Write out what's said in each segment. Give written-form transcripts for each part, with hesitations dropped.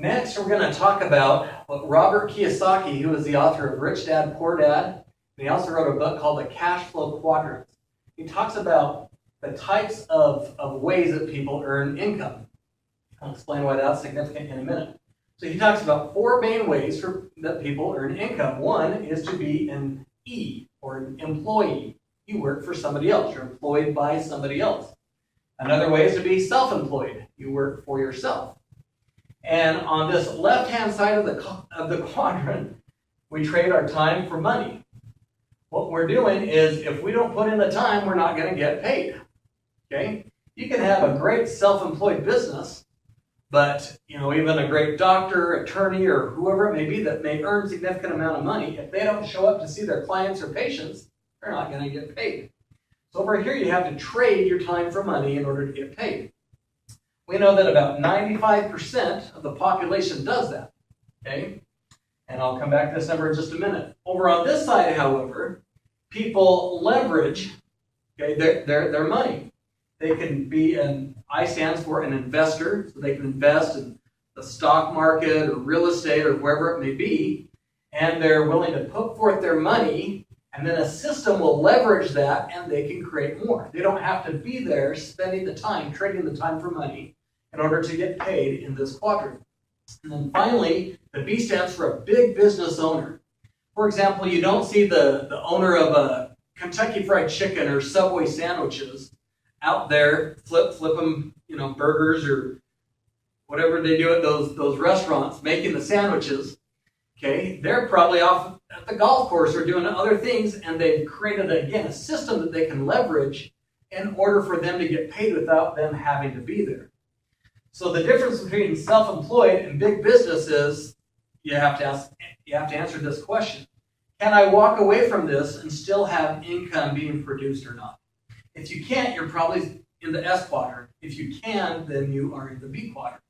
Next, we're going to talk about what Robert Kiyosaki, who is the author of Rich Dad, Poor Dad, and he also wrote a book called The Cash Flow Quadrant. He talks about the types of ways that people earn income. I'll explain why that's significant in a minute. So he talks about 4 main ways that people earn income. One is to be an E, or an employee. You work for somebody else. You're employed by somebody else. Another way is to be self-employed. You work for yourself. And on this left-hand side of the quadrant, we trade our time for money. What we're doing is, if we don't put in the time, we're not going to get paid. Okay? You can have a great self-employed business, but even a great doctor, attorney, or whoever it may be that may earn a significant amount of money, if they don't show up to see their clients or patients, they're not going to get paid. So over here, you have to trade your time for money in order to get paid. We know that about 95% of the population does that. Okay? And I'll come back to this number in just a minute. Over on this side, however, people leverage their money. They can be I stands for an investor, so they can invest in the stock market or real estate or wherever it may be, and they're willing to put forth their money, and then a system will leverage that and they can create more. They don't have to be there spending the time, trading the time for money in order to get paid in this quadrant. And then finally, the B stands for a big business owner. For example, you don't see the owner of a Kentucky Fried Chicken or Subway sandwiches out there flipping, burgers or whatever they do at those restaurants, making the sandwiches. Okay, they're probably off at the golf course or doing other things, and they've created, again, a system that they can leverage in order for them to get paid without them having to be there. So the difference between self-employed and big business is you have to answer this question. Can I walk away from this and still have income being produced or not? If you can't, you're probably in the S quadrant. If you can, then you are in the B quadrant.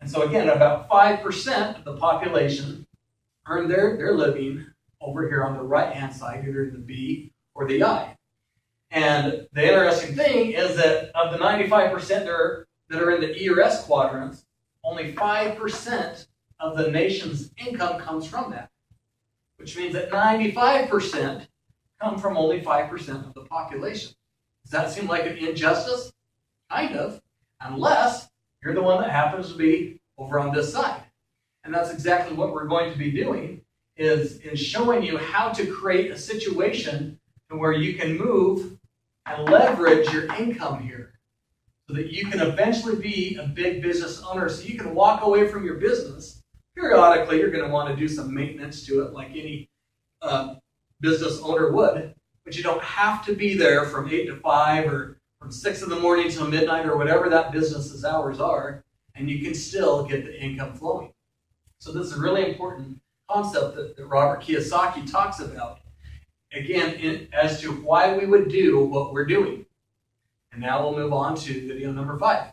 And so again, about 5% of the population earn their living over here on the right-hand side, either in the B or the I. And the interesting thing is that of the 95% that are in the E or S quadrants, only 5% of the nation's income comes from that, which means that 95% come from only 5% of the population. Does that seem like an injustice? Kind of, unless you're the one that happens to be over on this side. And that's exactly what we're going to be doing, is showing you how to create a situation where you can move and leverage your income here so that you can eventually be a big business owner, so you can walk away from your business. Periodically, you're going to want to do some maintenance to it like any business owner would, but you don't have to be there from 8 to 5 or from 6 in the morning till midnight or whatever that business's hours are, and you can still get the income flowing. So this is a really important concept that Robert Kiyosaki talks about, again, as to why we would do what we're doing. And now we'll move on to video number 5.